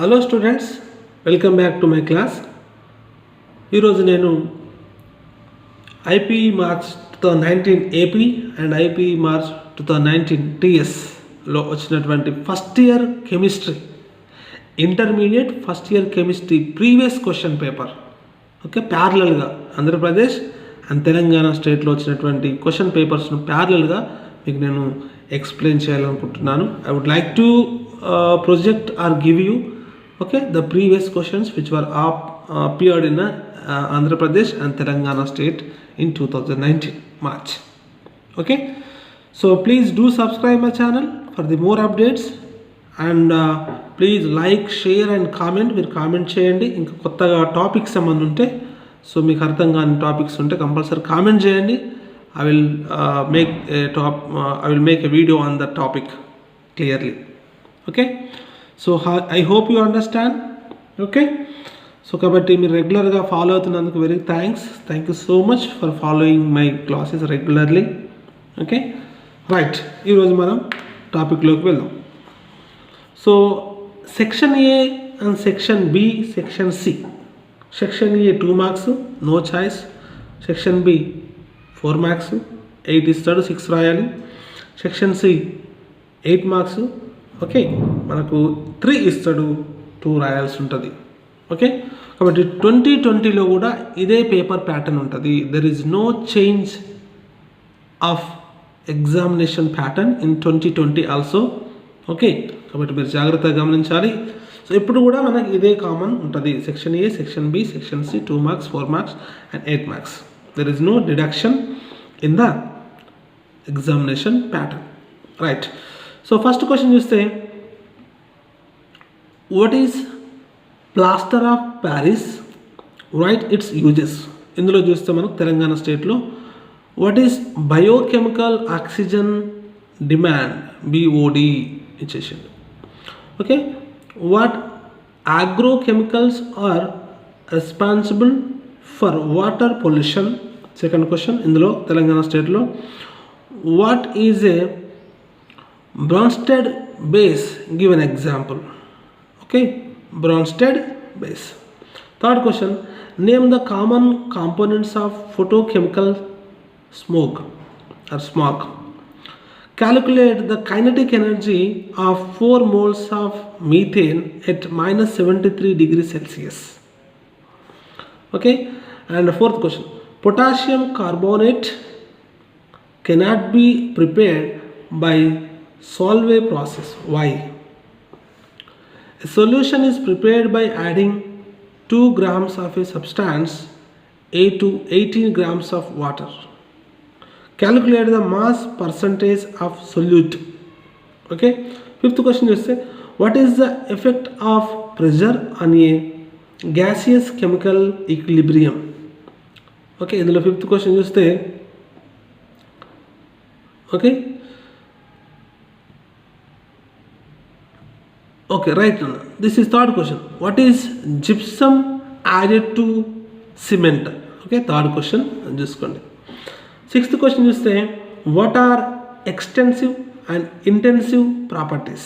Hello students, welcome back to my class. ఈరోజు నేను IP March 2019 AP and IP March 2019 టీఎస్లో వచ్చినటువంటి first year chemistry, intermediate first year chemistry previous question paper ప్యారలల్గా Andhra Pradesh and Telangana స్టేట్లో వచ్చినటువంటి question పేపర్స్ను ప్యారలల్గా మీకు నేను ఎక్స్ప్లెయిన్ చేయాలనుకుంటున్నాను. I would like to project or give you the previous questions which were appeared in Andhra Pradesh and Telangana state in 2019 March. So please do subscribe my channel for the more updates and please like, share and comment. మీరు comment చేయండి. ఇంకా కొత్తగా topics ఏమన్నా ఉంటే, so మీకు అర్థం కాని topics ఉంటే కంపల్సరీ కామెంట్ చేయండి. I will make a video on the topic clearly. So I hope you understand. So kabatti meer regular ga follow avutunnanduku very thank you so much for following my classes regularly. Right, ee roju manam topic loki veldam. So section A and section B, section C. Section A 2 marks, no choice. Section B 4 marks, 8 istadu, 6 rayali. Section C 8 marks, మనకు 3 ఇస్తాడు, 2 రాయాల్సి ఉంటుంది. కాబట్టి 2020లో కూడా ఇదే paper pattern ఉంటుంది. There is no change of examination pattern in 2020 also. కాబట్టి మీరు జాగ్రత్తగా గమనించాలి. సో ఇప్పుడు కూడా మనకి ఇదే కామన్ ఉంటుంది. Section A, section B, section C 2 marks, 4 marks and 8 marks. There is no deduction in the examination pattern. Right. So first question చూస్తే, what is plaster of Paris? Right its uses. ఇందులో చూస్తే మనకు తెలంగాణ స్టేట్లో what is biochemical oxygen demand, BOD ఇచ్చేసింది. What agrochemicals are responsible for water pollution? Second question ఇందులో తెలంగాణ స్టేట్లో what is a Bronsted base, give an example. Bronsted base. Third question, name the common components of photochemical smoke or smog. Calculate the kinetic energy of 4 moles of methane at -73 degrees Celsius. And fourth question, potassium carbonate cannot be prepared by Solvay process. Why? A solution is prepared by adding 2 grams of a substance A to 18 grams of water. Calculate the mass percentage of solute. Fifth question is, what is the effect of pressure on a gaseous chemical equilibrium? Indulo fifth question చూస్తే right. This is third question. What is gypsum added to cement? Third question చూసుకోండి. Sixth question చూస్తే, what are extensive and intensive properties?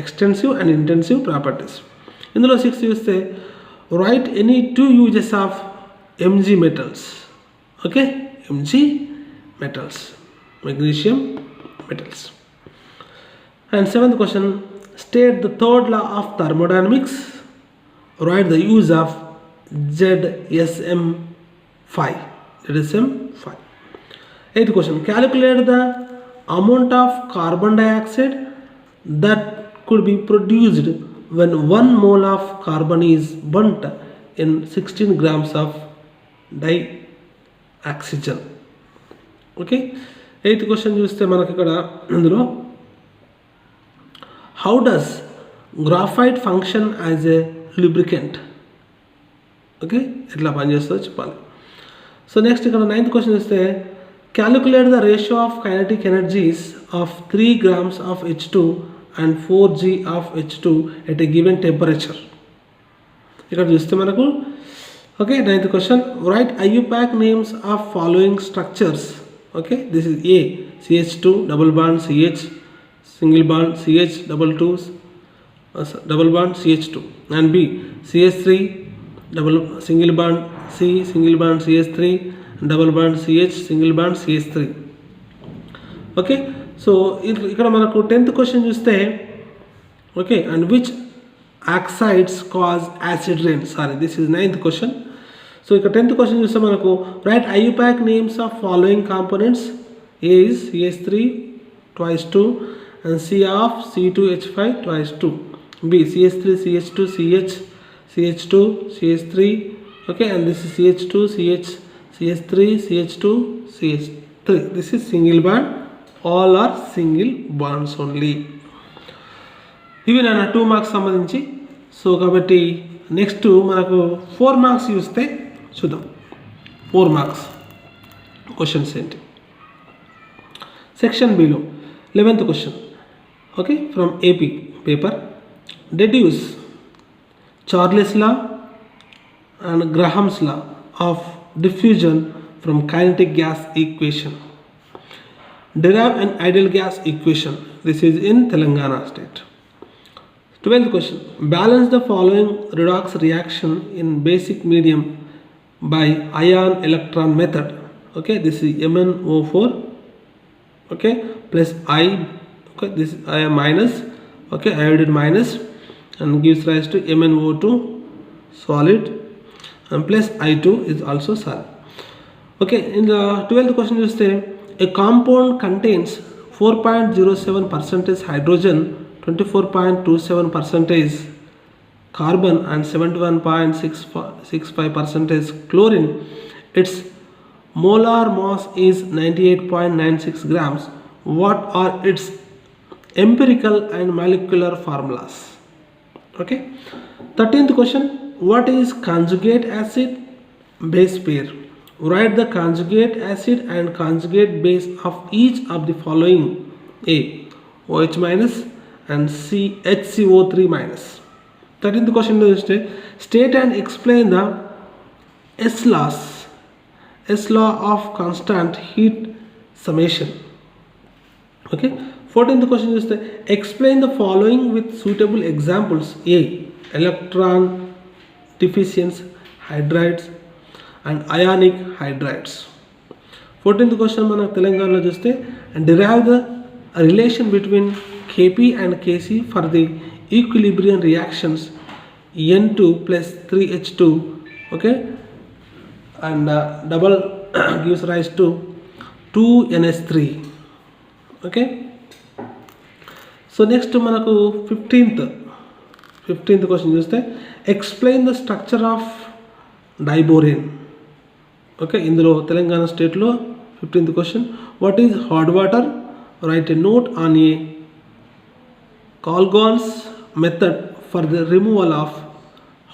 Extensive and intensive properties. ఇందులో 6 చూస్తే, write any 2 uses of Mg metals. Mg metals, magnesium metals. And 7th question, state the third law of thermodynamics. Write the use of ZSM5. 8th question, calculate the amount of carbon dioxide that could be produced when 1 mole of carbon is burnt in 16 grams of dioxygen. 8th question చూస్తే మనకి ఇక్కడ ఇందులో, how does graphite function as a lubricant? ఎట్లా పనిచేస్తుందో చెప్పాలి. So next ఇక్కడ 9th question ఇస్తే, calculate the ratio of kinetic energies of 3 grams of H2 and 4 g of H2 at a given temperature. ఇక్కడ చూస్తే మనకు 9th question, right IUPAC names of following structures. This is A, CH2 double bond CH, single bond CH double 2, double bond CH2, and B CH3 double single bond C single bond CH3 double bond CH single bond CH3. Okay, so ఇక్కడ మనకు 10th question చూస్తే okay, and which oxides cause acid rain. Sorry, this is 9th question. So ఇక్కడ 10th question చూస్తే మనకు right IUPAC names of following components. A is CH3 twice 2 and C of C2H5 twice 2. B CH3 CH2 CH CH2 CH3. Okay, and this is CH2 CH CH3 CH2 CH3. This is single bond. All are single bonds only. ఇవి నా 2 marks సంబంధించి. So కాబట్టి next మనకు 4 marks చూస్తే చూద్దాం. 4 marks questions ఏంటి. Section below 11th question. Okay, from AP paper. Deduce Charles law and Graham's law of diffusion from kinetic gas equation. Derive an ideal gas equation. This is in Telangana state. 12th question. Balance the following redox reaction in basic medium by ion electron method. Okay, this is MnO4. Okay, plus I. Okay, this is I minus. Okay, iodide minus, and gives rise to MnO2 solid, and plus I2 is also solid. Okay, in the 12th question you say a compound contains 4.07% hydrogen, 24.27% carbon, and 71.65% chlorine. Its molar mass is 98.96 grams. What are its empirical and molecular formulas? Okay, 13th question. What is conjugate acid base pair? Write the conjugate acid and conjugate base of each of the following. A OH minus and C HCO3 minus. 13th question is state and explain the S law of constant heat summation. Okay, 14th question is explain the following with suitable examples. A electron deficient hydrides and ionic hydrides. 14th question మన తెలంగాణలో చూస్తే derive the relation between Kp and Kc for the equilibrium reactions N2 plus 3H2. Okay, and double gives rise to 2NH3. Okay, so next మనకు 15th question చూస్తే explain the structure of diborane. Okay, ఇందులో తెలంగాణ స్టేట్లో 15th question. What is hot water? Right a note on a Calgon's method for the removal of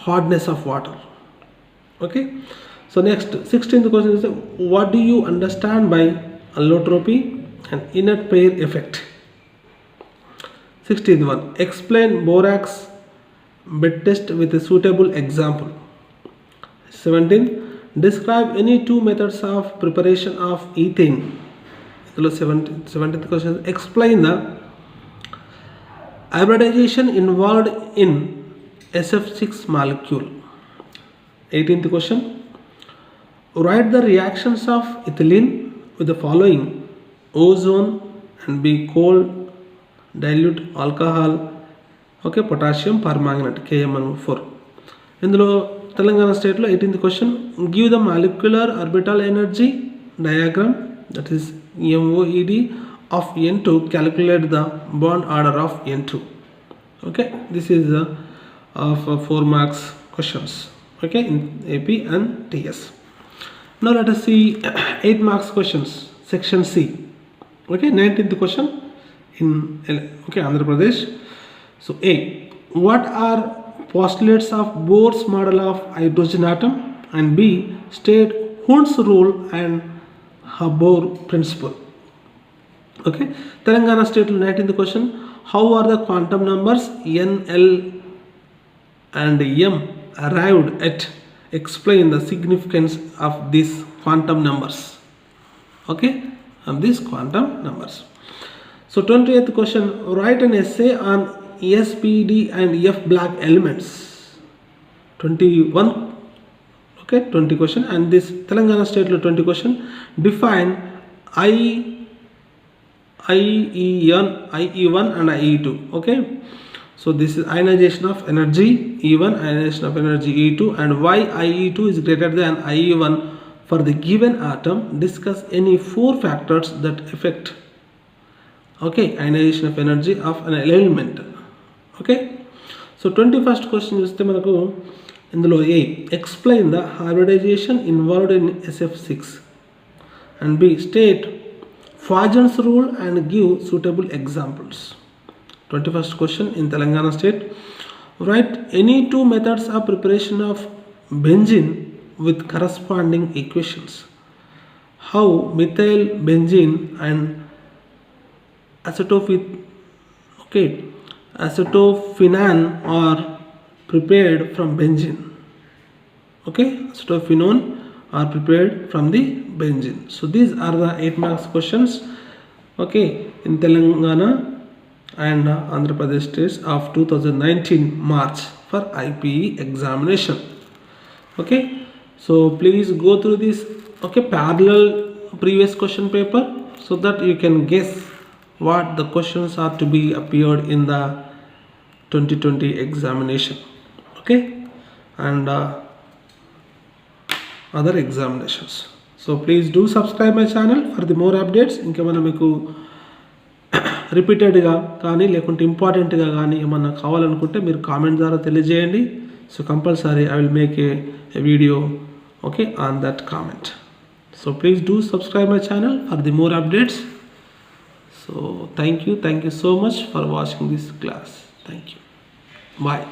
hardness of water. Okay, so next 16th question is what do you understand by allotropy and inert pair effect. 16th one, explain borax bed test with a suitable example. 17th, describe any two methods of preparation of ethane. 17th question, explain the hybridization involved in SF6 molecule. 18th question, write the reactions of ethylene with the following: ozone and B cold dilute alcohol. Okay, potassium permanganate KMnO4. ఇందులో తెలంగాణ స్టేట్లో 18th question, give the molecular orbital energy diagram, that is MOED of N2, calculate the bond order of N2. Okay, this is of 4 marks questions, okay, in AP and TS. Now let us see 8 marks questions, section C. Okay, 19th question in okay, Andhra Pradesh. So A, what are postulates of Bohr's model of hydrogen atom? And B, state Hund's rule and Bohr principle. Okay, Telangana state 19th question, how are the quantum numbers N, L and M arrived at? Explain the significance of these quantum numbers. Okay, of these quantum numbers. So 28th question, write an essay on S, P, D and F black elements. 21, okay, 20 question. And this Telangana state 20 question. Define IE1 and IE2. Okay, so this is ionization of energy E1, ionization of energy E2, and why IE2 is greater than IE1 for the given atom. Discuss any 4 factors that affect, okay, ionization of energy of an element. Okay, so 21st question చూస్తే మనకు ఇందులో A, explain the hybridization involved in SF6, and B, state Fajan's rule and give suitable examples. 21st question in Telangana state. Write any 2 methods of preparation of benzene with corresponding equations. How methyl benzene and acetophenone are prepared from benzene. Okay, acetophenone are prepared from the benzene. So these are the 8 marks questions, okay, in Telangana and Andhra Pradesh states of 2019 March for IPE examination. Okay, so please go through this, okay, parallel previous question paper so that you can guess what the questions are to be appeared in the 2020 examination, okay, and other examinations. So please do subscribe my channel for the more updates. ఇంకేమైనా మీకు రిపీటెడ్గా కానీ లేకుంటే ఇంపార్టెంట్గా కానీ ఏమన్నా కావాలనుకుంటే మీరు కామెంట్ ద్వారా తెలియజేయండి. So compulsory I will make a video, okay, on that comment. So please do subscribe my channel for the more updates. So thank you so much for watching this class. Thank you. Bye.